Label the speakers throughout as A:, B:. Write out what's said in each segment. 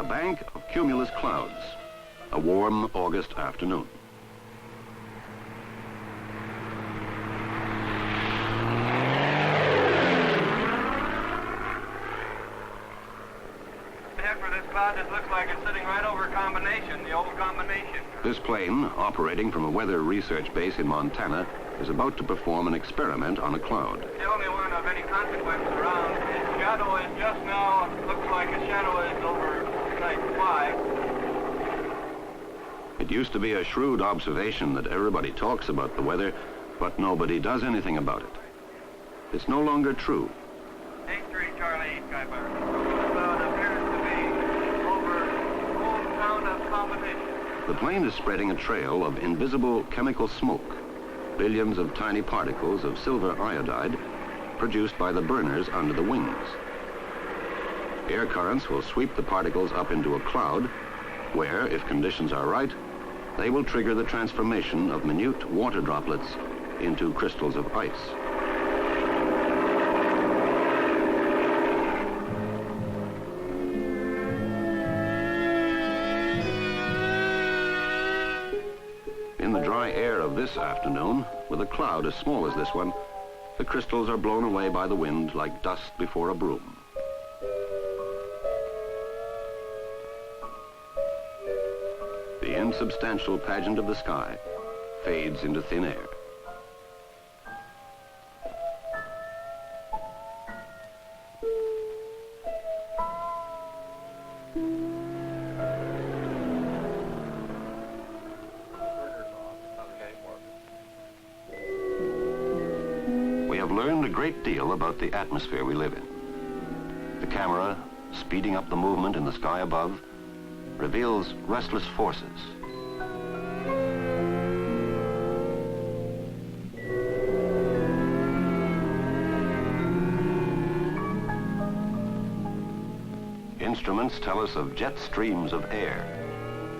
A: bank of cumulus clouds, a warm August afternoon.
B: For this cloud, it looks like it's sitting right over Combination, the old Combination.
A: This plane, operating from a weather research base in Montana, is about to perform an experiment on a cloud.
B: The only one of any consequence around. Its shadow is just now, looks like a shadow is over Site 5.
A: It used to be a shrewd observation that everybody talks about the weather, but nobody does anything about it. It's no longer true.
B: 83 Charlie 8 Kuiper. The cloud appears to be over old town of Combination.
A: The plane is spreading a trail of invisible chemical smoke, billions of tiny particles of silver iodide produced by the burners under the wings. Air currents will sweep the particles up into a cloud where, if conditions are right, they will trigger the transformation of minute water droplets into crystals of ice. In the dry air of this afternoon, with a cloud as small as this one, the crystals are blown away by the wind like dust before a broom. The insubstantial pageant of the sky fades into thin air. We have learned a great deal about the atmosphere we live in. The camera, speeding up the movement in the sky above, reveals restless forces. Instruments tell us of jet streams of air,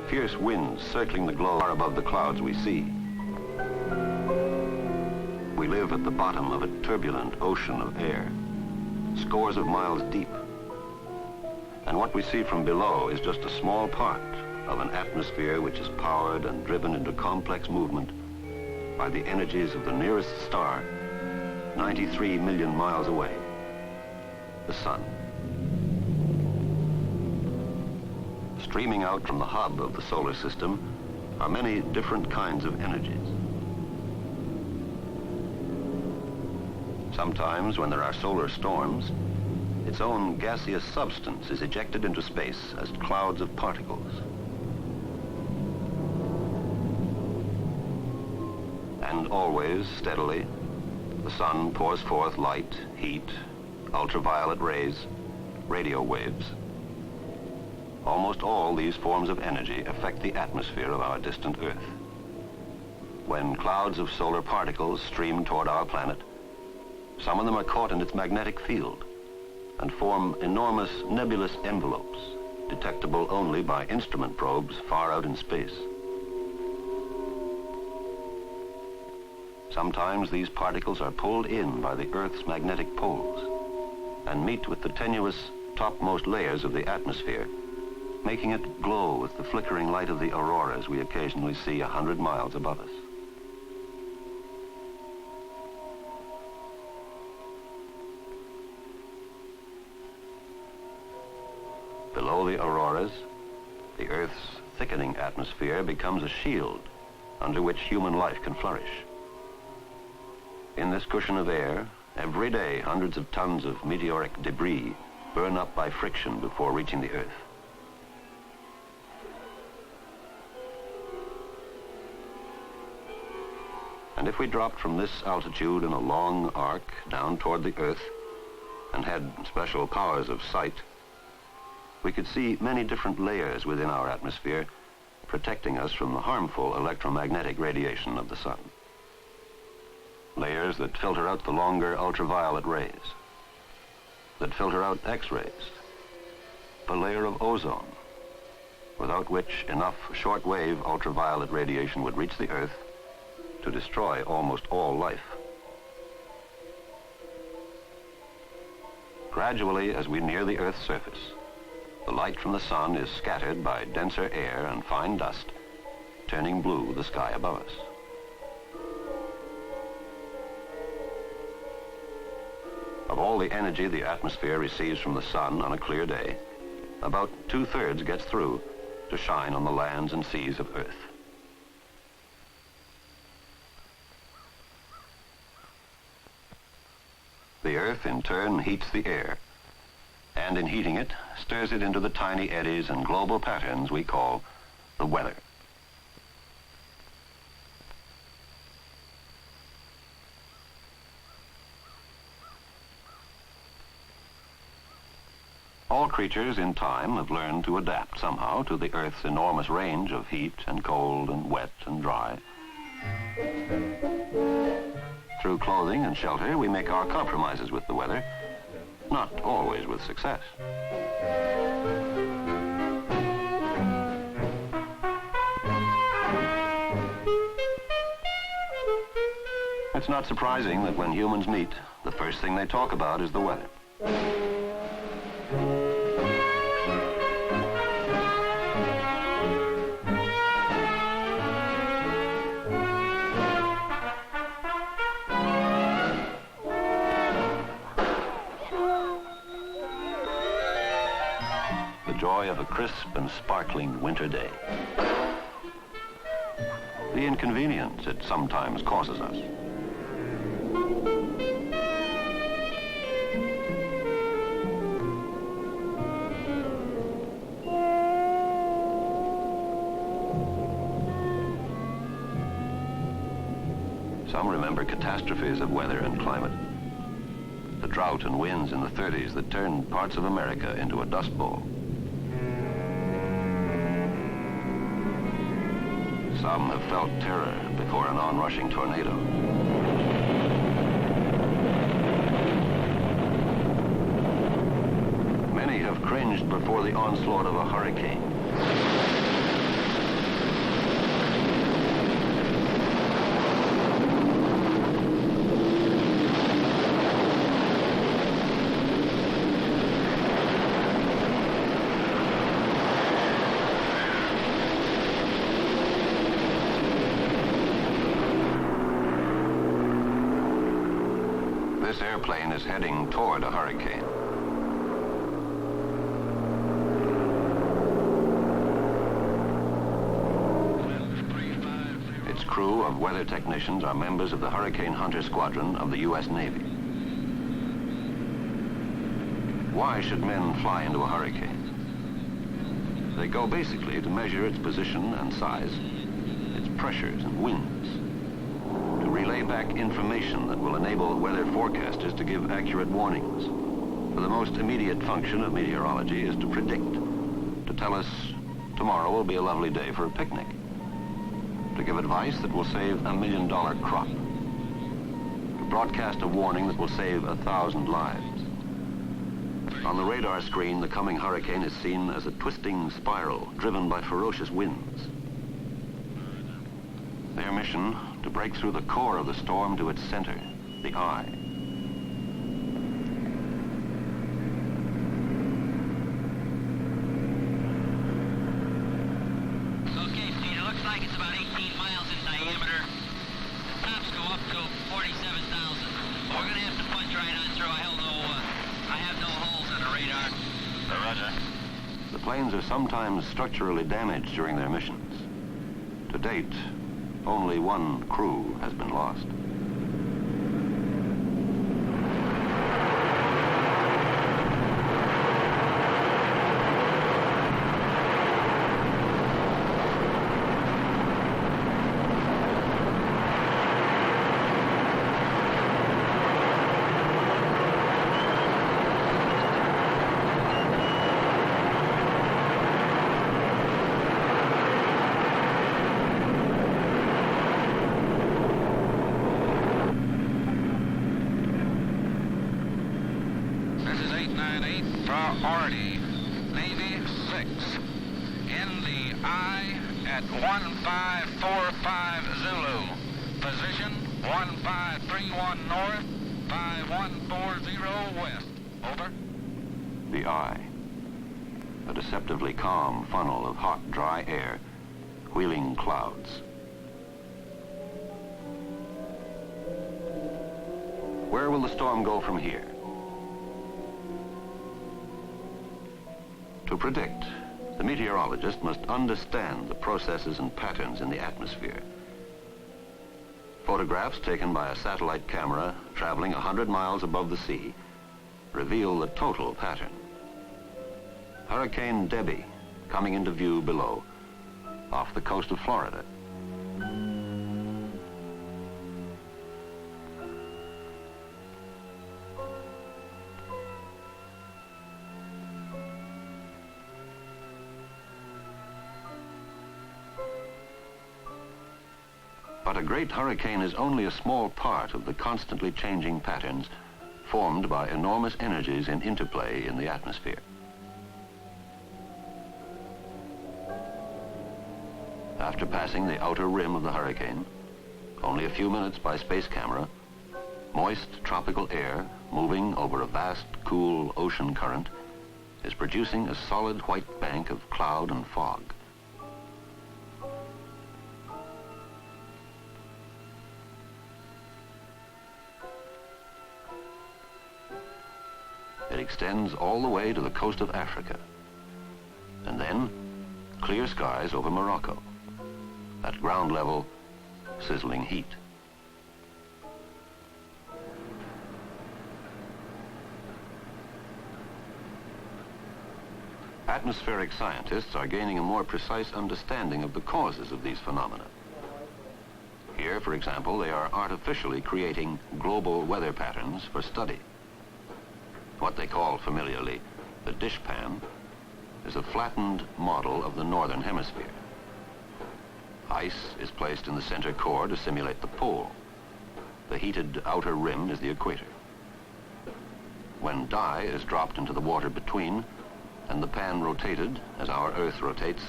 A: fierce winds circling the globe far above the clouds we see. We live at the bottom of a turbulent ocean of air, scores of miles deep. And what we see from below is just a small part of an atmosphere which is powered and driven into complex movement by the energies of the nearest star, 93 million miles away, the sun. Streaming out from the hub of the solar system are many different kinds of energies. Sometimes, when there are solar storms, its own gaseous substance is ejected into space as clouds of particles. And always, steadily, the sun pours forth light, heat, ultraviolet rays, radio waves. Almost all these forms of energy affect the atmosphere of our distant Earth. When clouds of solar particles stream toward our planet, some of them are caught in its magnetic field and form enormous nebulous envelopes, detectable only by instrument probes far out in space. Sometimes these particles are pulled in by the Earth's magnetic poles and meet with the tenuous topmost layers of the atmosphere, making it glow with the flickering light of the auroras we occasionally see 100 miles above us. Below the auroras, the Earth's thickening atmosphere becomes a shield under which human life can flourish. In this cushion of air, every day hundreds of tons of meteoric debris burn up by friction before reaching the Earth. And if we dropped from this altitude in a long arc down toward the Earth and had special powers of sight, we could see many different layers within our atmosphere protecting us from the harmful electromagnetic radiation of the sun. Layers that filter out the longer ultraviolet rays, that filter out X-rays, a layer of ozone, without which enough short-wave ultraviolet radiation would reach the Earth to destroy almost all life. Gradually, as we near the Earth's surface, The light from the sun is scattered by denser air and fine dust, turning blue the sky above us. Of all the energy the atmosphere receives from the sun on a clear day, about 2/3 gets through to shine on the lands and seas of Earth. The Earth, in turn, heats the air, and in heating it, stirs it into the tiny eddies and global patterns we call the weather. All creatures in time have learned to adapt somehow to the Earth's enormous range of heat and cold and wet and dry. Through clothing and shelter, we make our compromises with the weather, not always with success. It's not surprising that when humans meet, the first thing they talk about is the weather. The joy of a crisp and sparkling winter day. The inconvenience it sometimes causes us. Some remember catastrophes of weather and climate. The drought and winds in the 30s that turned parts of America into a dust bowl. Some have felt terror before an onrushing tornado. Many have cringed before the onslaught of a hurricane. This airplane is heading toward a hurricane. Its crew of weather technicians are members of the Hurricane Hunter Squadron of the U.S. Navy. Why should men fly into a hurricane? They go basically to measure its position and size, its pressures and winds, to relay back information that will enable weather forecasters to give accurate warnings. For the most immediate function of meteorology is to predict, to tell us tomorrow will be a lovely day for a picnic, to give advice that will save $1 million crop, to broadcast a warning that will save 1,000 lives. On the radar screen, the coming hurricane is seen as a twisting spiral driven by ferocious winds. Their mission, to break through the core of the storm to its center, the eye.
C: Okay, Steve, it looks like it's about 18 miles in diameter. The tops go up to 47,000. We're gonna have to punch right on through. I have no holes in the radar.
B: Roger.
A: The planes are sometimes structurally damaged during their missions. To date, only one crew has been lost.
D: Priority, Navy 6, in the eye at 1545 Zulu, position 1531 north, 5140 west, over.
A: The eye. a deceptively calm funnel of hot, dry air, wheeling clouds. Where will the storm go from here? To predict, the meteorologist must understand the processes and patterns in the atmosphere. Photographs taken by a satellite camera traveling 100 miles above the sea reveal the total pattern. Hurricane Debbie coming into view below, off the coast of Florida. But a great hurricane is only a small part of the constantly changing patterns formed by enormous energies in interplay in the atmosphere. After passing the outer rim of the hurricane, only a few minutes by space camera, moist tropical air moving over a vast, cool ocean current is producing a solid white bank of cloud and fog. It extends all the way to the coast of Africa, and then clear skies over Morocco. At ground level, sizzling heat. Atmospheric scientists are gaining a more precise understanding of the causes of these phenomena. Here, for example, they are artificially creating global weather patterns for study. What they call familiarly the dishpan is a flattened model of the northern hemisphere. Ice is placed in the center core to simulate the pole. The heated outer rim is the equator. When dye is dropped into the water between and the pan rotated as our Earth rotates,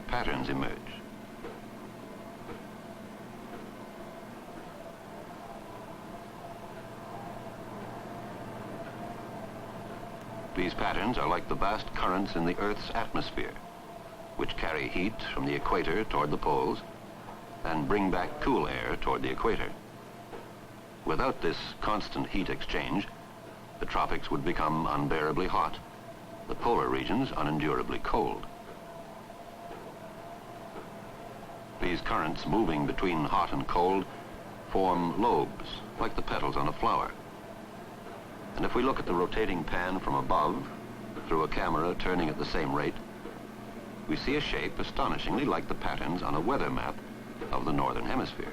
A: patterns emerge. These patterns are like the vast currents in the Earth's atmosphere, which carry heat from the equator toward the poles and bring back cool air toward the equator. Without this constant heat exchange, the tropics would become unbearably hot, the polar regions unendurably cold. These currents moving between hot and cold form lobes, like the petals on a flower. And if we look at the rotating pan from above, through a camera turning at the same rate, we see a shape astonishingly like the patterns on a weather map of the northern hemisphere.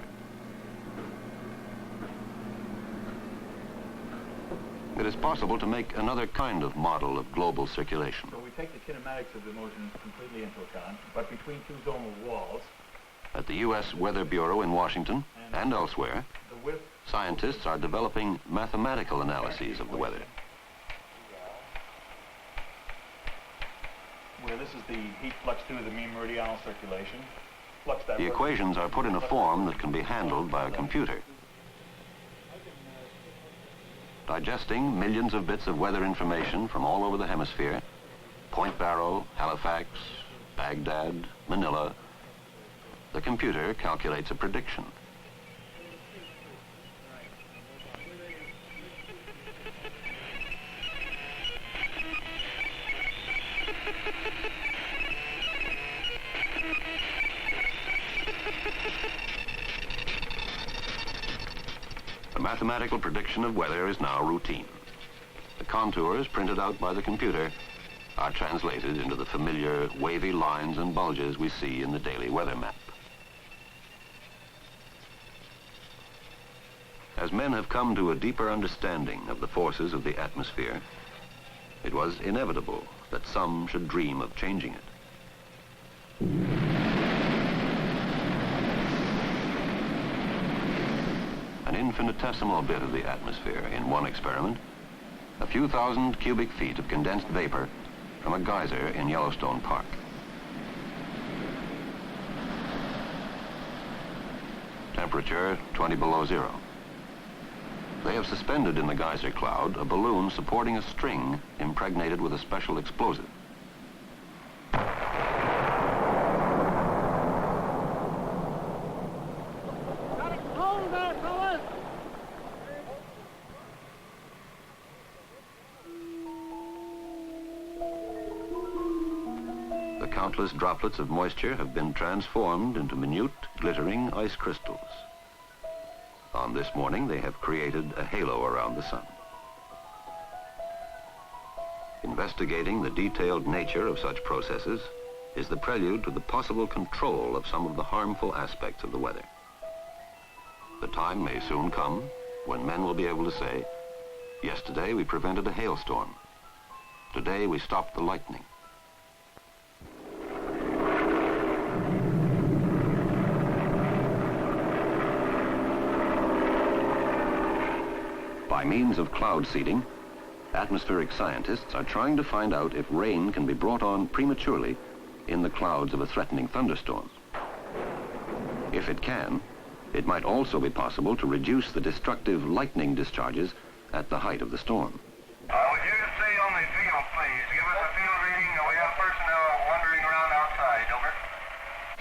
A: It is possible to make another kind of model of global circulation.
E: So we take the kinematics of the motion completely into account, but between two zonal walls.
A: At the U.S. Weather Bureau in Washington and elsewhere,
E: The width
A: scientists are developing mathematical analyses of the weather.
E: where this is the heat flux through the mean meridional circulation. Flux that
A: The
E: way.
A: equations are put in a form that can be handled by a computer. Digesting millions of bits of weather information from all over the hemisphere, Point Barrow, Halifax, Baghdad, Manila, the computer calculates a prediction. The mathematical prediction of weather is now routine. The contours printed out by the computer are translated into the familiar wavy lines and bulges we see in the daily weather map. As men have come to a deeper understanding of the forces of the atmosphere, it was inevitable that some should dream of changing it. An infinitesimal bit of the atmosphere in one experiment, a few thousand cubic feet of condensed vapor from a geyser in Yellowstone Park. Temperature 20 below zero. They have suspended in the geyser cloud a balloon supporting a string impregnated with a special explosive. The countless droplets of moisture have been transformed into minute, glittering ice crystals. On this morning, they have created a halo around the sun. Investigating the detailed nature of such processes is the prelude to the possible control of some of the harmful aspects of the weather. The time may soon come when men will be able to say, yesterday we prevented a hailstorm. Today we stopped the lightning. By means of cloud seeding, atmospheric scientists are trying to find out if rain can be brought on prematurely in the clouds of a threatening thunderstorm. If it can, it might also be possible to reduce the destructive lightning discharges at the height of the storm.
B: Would you stay on the field, please? Give us a field reading. We have personnel wandering around outside. Over.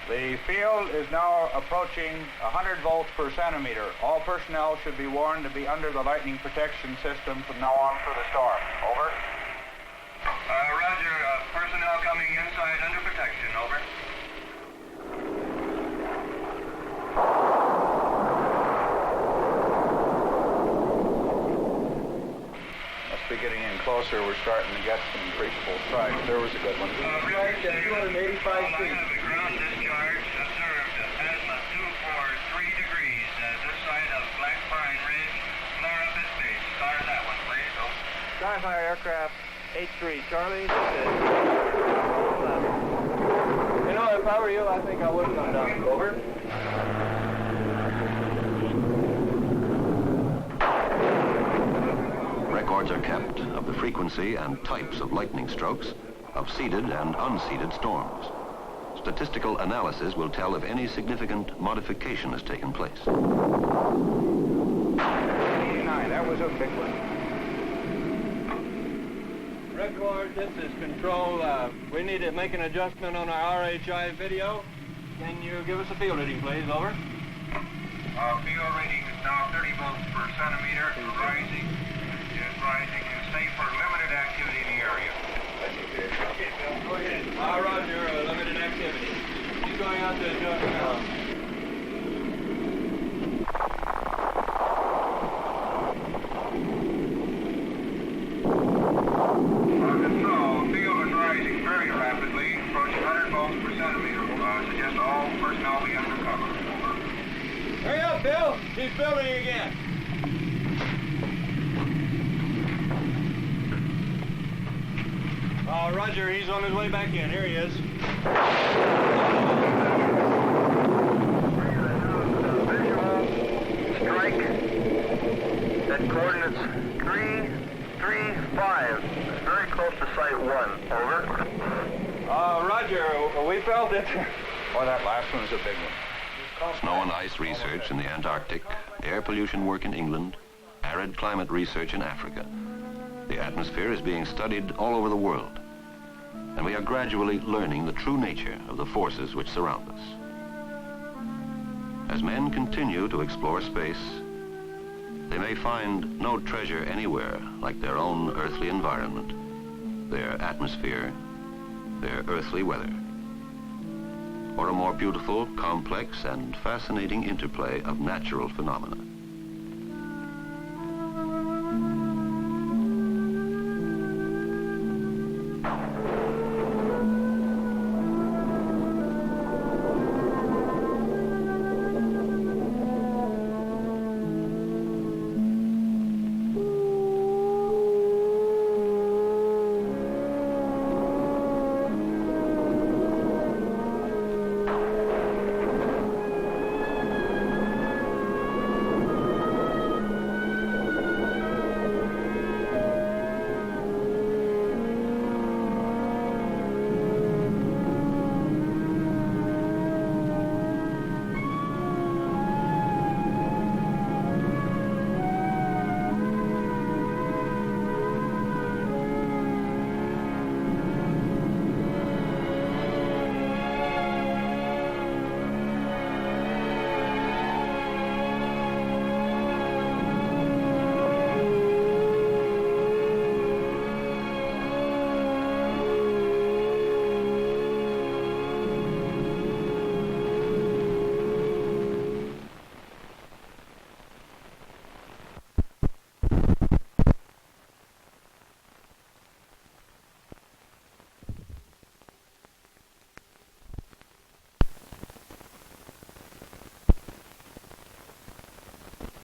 E: The field is now approaching 100 volts per centimeter. All personnel should be warned to be under the lightning protection system from now on for the storm. Over.
B: Roger. Personnel coming inside under protection. Over.
E: Must be getting in closer. We're starting to get some appreciable strikes. There was a good one.
B: 285 feet. Ground discharge observed. Azimuth 243 degrees. This side of Black Pine Ridge. Flare up at base. Start that one, please. Over.
F: Skyfire aircraft 83 Charlie. This is. You know, if I were you, I think I would come down. Over.
A: Records are kept of the frequency and types of lightning strokes, of seeded and unseeded storms. Statistical analysis will tell if any significant modification has taken place.
E: 89, that was a big one.
F: Record, this is control. We need to make an adjustment on our RHI video. Can you give us a field reading, please? Over.
B: Field rating is now 30 volts per centimeter. Rising. Is rising. Is safe for limited activity in the area.
F: Okay, Bill, go ahead. Roger, limited activity. He's going out to adjust now.
B: Control, field is rising very rapidly, approaching 100 volts per centimeter. Suggest all personnel be under cover.
F: Hurry up, Bill. He's building again. Roger, he's on his way back in. Here he is.
B: Visual strike at coordinates 335. Very close to site 1. Over.
F: Roger, we felt it.
E: Oh, that last one was a big one.
A: Snow and ice research in the Antarctic, air pollution work in England, arid climate research in Africa. The atmosphere is being studied all over the world, and we are gradually learning the true nature of the forces which surround us. As men continue to explore space, they may find no treasure anywhere like their own earthly environment, their atmosphere, their earthly weather, or a more beautiful, complex, and fascinating interplay of natural phenomena.